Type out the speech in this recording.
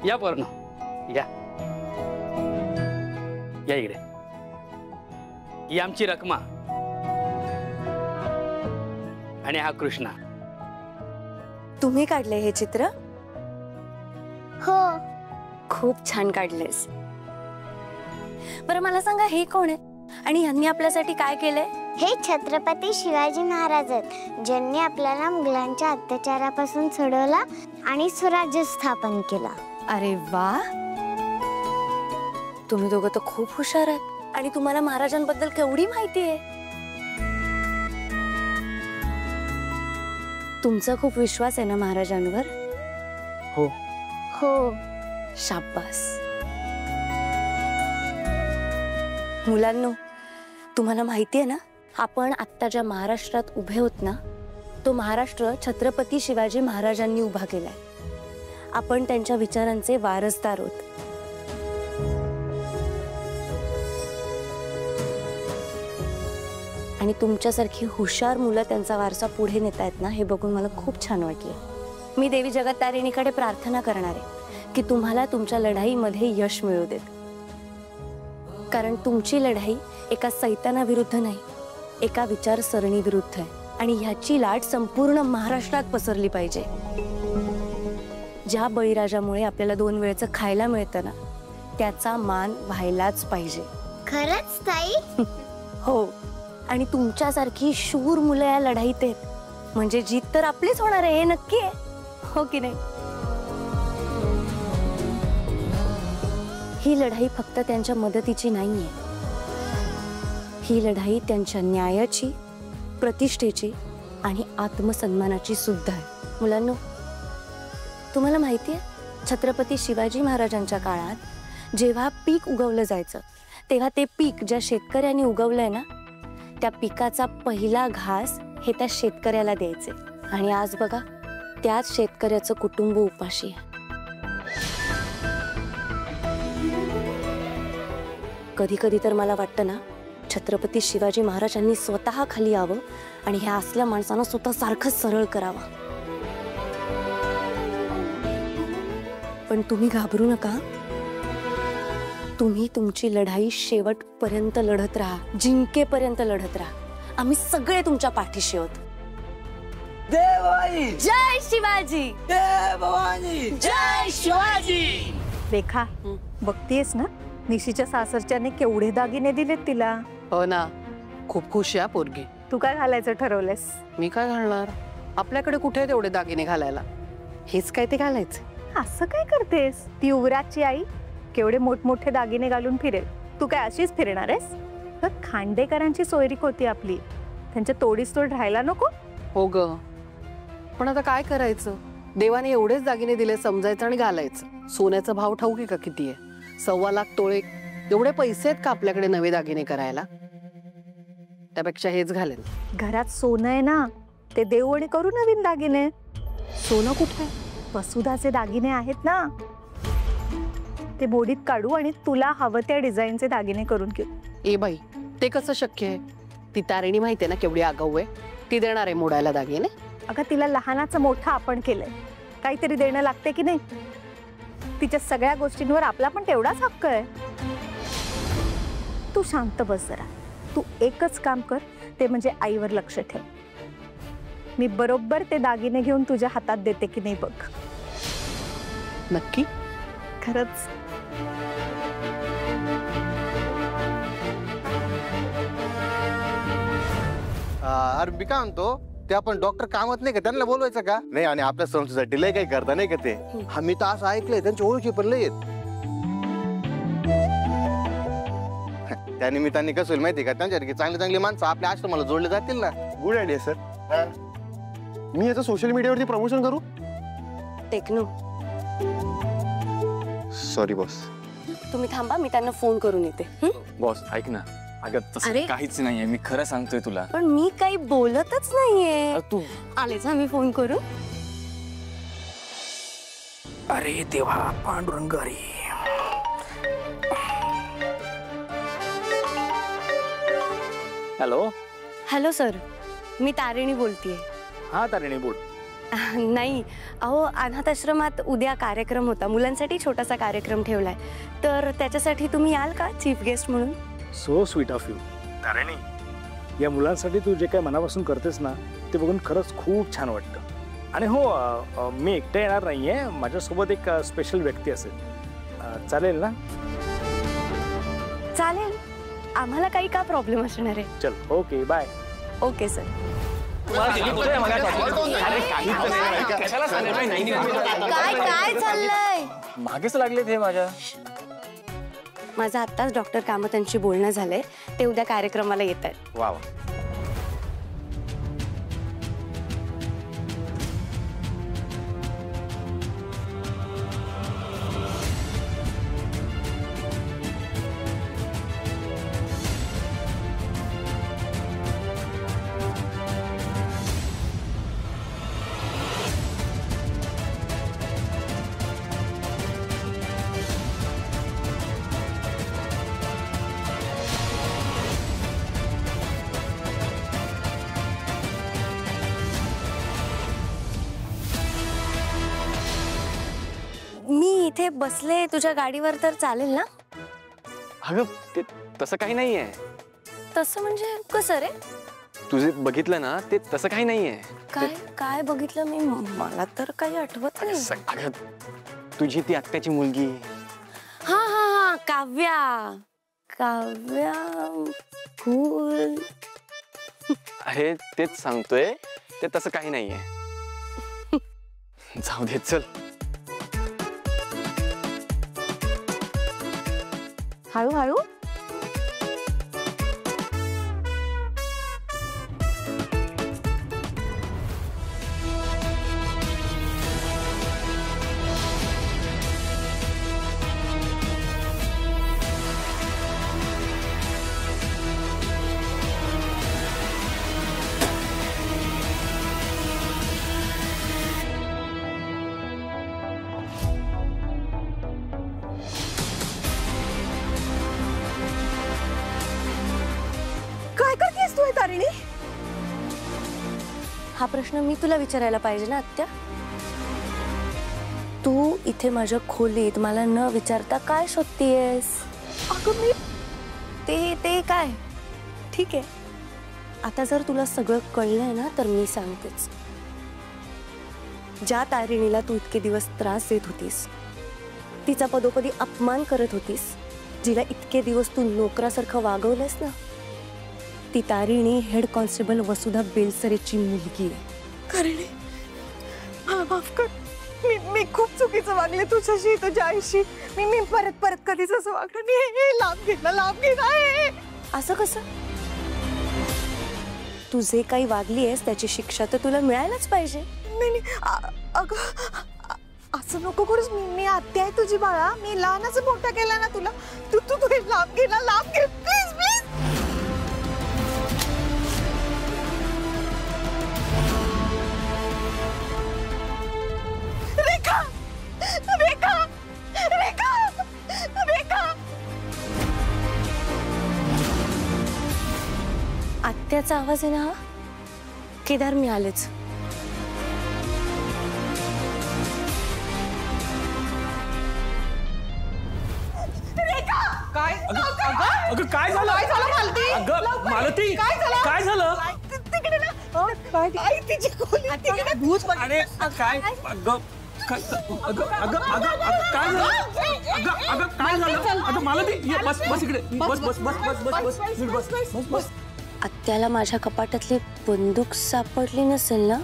या पूर्ण या या इकडे. ही आमची रखमा आणि हा कृष्णा. तुम्ही काढले हे चित्र? हो. खूप छान काढलेस. बरं मला सांगा, हे कोण आहे आणि यांनी आपल्यासाठी काय केलंय? हे छत्रपती शिवाजी महाराज आहेत, ज्यांनी आपल्याला मुघलांच्या अत्याचारापासून सोडवला आणि स्वराज्य स्थापन केला. अरे वा, तुम्ही दोघं तर खूप हुशार आहात आणि तुम्हाला महाराजांबद्दल केवढी माहिती आहे. तुमचा खूप विश्वास आहे ना महाराजांवर? हो हो. शाब्बास. मुलांनो, तुम्हाला माहिती आहे ना, आपण आत्ता ज्या महाराष्ट्रात उभे होत ना, तो महाराष्ट्र छत्रपती शिवाजी महाराजांनी उभा केलाय. आपण त्यांच्या विचारांचे वारसदार आहोत. आणि तुमच्यासारखी हुशार मुलं त्यांचा वारसा पुढे नेतायत ना, हे बघून मला खूप छान वाटलं. मी देवी जगत्तारिणीकडे प्रार्थना करणार आहे की तुम्हाला तुमच्या लढाईमध्ये यश मिळू देत. कारण तुमची लढाई एका सैतानाविरुद्ध नाही, एका विचारसरणी विरुद्ध आहे आणि ह्याची लाट संपूर्ण महाराष्ट्रात पसरली पाहिजे. ज्या बळीराजामुळे आपल्याला 2 वेळचं खायला मिळतं ना, त्याचा मान व्हायलाच पाहिजे. खरंच ताई? हो. आणि तुमच्यासारखी शूर मुलं या लढाईत आहेत, म्हणजे जीत तर आपलीच होणार आहे, हे नक्की आहे, हो की नाही? ही लढाई फक्त त्यांच्या मदतीची नाहीये, ही लढाई त्यांच्या न्यायाची, प्रतिष्ठेची आणि आत्मसन्मानाची सुद्धा आहे. मुलांनो, तुम्हाला माहिती आहे, छत्रपती शिवाजी महाराजांच्या काळात जेव्हा पीक उगवलं जायचं, तेव्हा ते पीक ज्या शेतकऱ्यांनी उगवलंय ना, त्या पिकाचा पहिला घास हे त्या शेतकऱ्याला द्यायचे. आणि आज बघा, त्याच शेतकऱ्याचं कुटुंब उपाशी आहे. कधी कधी तर मला वाटतं ना, छत्रपती शिवाजी महाराजांनी स्वतः खाली यावं आणि ह्या असल्या माणसांना स्वतः सारखंच सरळ करावं. पण तुम्ही घाबरू नका. तुम्ही तुमची लढाई शेवटपर्यंत लढत राहा, जिंकेपर्यंत लढत राहा. आम्ही सगळे तुमच्या पाठीशी आहोत. देवाई जय शिवाजी. जय भवानी. जय शिवाजी. रेखा, बघतीयस ना, निशीच्या सासरच्याने केवढे दागिने दिलेत तिला. हो ना, खूप खुश आहे पोरगी. तू काय घालायचं ठरवलंस? मी काय घालणार, आपल्याकडे कुठे तेवढे दागिने घालायला, हेच काय ते घालायचं. असं काय करतेस? ती युवराजची आई केवढे मोठमोठे दागिने घालून फिरेल, तू काय अशीच फिरणार आहेस? खांडेकरांची सोयरीक होती आपली, त्यांच्या तोडीस तोड राहायला नको? हो ग, पण आता काय करायचं, देवाने एवढेच दागिने दिले, समजायचं आणि घालायचं. सोन्याचा भाव ठाऊक आहे का किती आहे? 1.25 लाख तोळे. एवढे पैसे आहेत का आपल्याकडे नवे दागिने करायला? त्यापेक्षा हेच घालेल. घरात सोनं आहे ना, ते देऊ आणि करू नवीन दागिने. सोनं कुठे? वसुधाचे दागिने आहेत ना, ते मोडीत काढू आणि तुला हवं त्या डिझाईनचे दागिने करून घेऊ. ए बाई, ते कसं शक्य आहे? ती तारिणी माहितीये ना केवढी आगाऊ आहे, ती देणार आहे मोडायला दागिने? अगं, तिला लहानाचं मोठं आपण केलंय, काहीतरी देणं लागते की नाही? तिच्या सगळ्या गोष्टींवर आपला पण तेवढाच हक्क आहे. तू शांत बस जरा. तू एकच काम कर, ते म्हणजे आईवर लक्ष ठेव. मी बरोबर ते दागिने घेऊन तुझ्या हातात देते की नाही बघ. नक्की? खरंच. अरे मी काय म्हणतो, ते आपण डॉक्टर कामात नाही का, त्यांना बोलवायचं का? नाही, आणि आपल्या संस्थेसाठी लय काही करता नाही का ते? मी तर असं ऐकलंय, त्यांची ओळखी पण लय आहेत. त्या निमित्ताने कसं होईल माहिती का, त्यांच्यासारखी चांगली चांगली माणसं आपल्या आश्रमाला जोडले जातील ना. Good idea sir. मी याचं सोशल मीडियावरती प्रमोशन करू? Techno, sorry boss. तुम्ही थांबा, मी त्यांना फोन करून येते. बॉस ऐक ना, अगं तसं काहीच नाहीये, मी खरं सांगतोय तुला. पण मी काही बोलतच नाहीये. तू आलेच मी फोन करू. अरे देवा पांडुरंग रे. हॅलो. हॅलो सर, मी तारिणी बोलतेय. हा तारिणी बोल. नाही, अहो अनाथ आश्रमात उद्या कार्यक्रम होता, मुलांसाठी छोटासा कार्यक्रम ठेवलाय, तर त्याच्यासाठी तुम्ही याल का चीफ गेस्ट म्हणून? So sweet of you Tarini. या मुलांसाठी तू जे काही मनापासून करतेस ना ते बघून खरंच खूप छान वाटतं. आणि हो, मी एकटं येणार नाहीये, माझ्यासोबत एक स्पेशल व्यक्ती असेल. चालेल ना? चालेल, आम्हाला काही का प्रॉब्लेम असणार आहे. चल, ओके, बाय. Okay sir. काय चाललंय? मागेच लागले ते माझ्या. माझं आत्ताच डॉक्टर कामत यांची बोलणं झालंय, ते उद्या कार्यक्रमाला येत आहेत. वा वा. मी इथे बसले तुझ्या गाडीवर, तर चालेल ना? अगं ते तसं काही नाहीये. तसं म्हणजे कसं रे? तुझे बघितलं ना ते तसं काही नाहीये. काय काय बघितलं मी? मला तर काही आठवत नाही. अगं तुझी ती आत्याची मुलगी. हा हा हा, काव्या. काव्या फुल. अरे तेच सांगतोय, ते तसं काही नाहीये. जाऊ दे, चल. हळूहळू. काय करतेस तू तारिणी? हा प्रश्न मी तुला विचारायला पाहिजे ना आत्या. तू इथे माझ्या खोलीत मला न विचारता काय शोधतीयस? अगं मी ते काय? ठीक आहे, आता जर तुला सगळं कळलंय ना तर मी सांगतेच. ज्या तारिणीला तू इतके दिवस त्रास देत होतीस, तिचा पदोपदी अपमान करत होतीस, जिला इतके दिवस तू नोकरासारखं वागवलंस ना, ती तारिणी हेड कॉन्स्टेबल वसुधा बेलसरेची मुलगी आहे. तारिणी, मला माफ कर. मी खूप चुकीचं वागले तुझ्याशी, तुझ्या आईशी. मी परत कधीच असं वागलं नाही. लांब घे. असं कसं? तू जे काही वागली आहेस त्याची शिक्षा तर तुला मिळायलाच पाहिजे. नाही अगं असं नको करूस. मी आत्या आहे तुझी बाळा. मी लहानाचं मोठा केला ना तुला. तू लांब घे प्लीज. आत्याचा आवाज आहे ना हा? केदार, मी आलेच. काय? अगं काय झालं? अगं मालती, काय झालं? तिकडे ना आई तिची खोली तिकडे. भूत. अरे काय? अगं काय झालं? अगं काय झालं? अगं मालती, बस इकडे. बस. आत्याला माझ्या कपाटातली बंदूक सापडली नसेल ना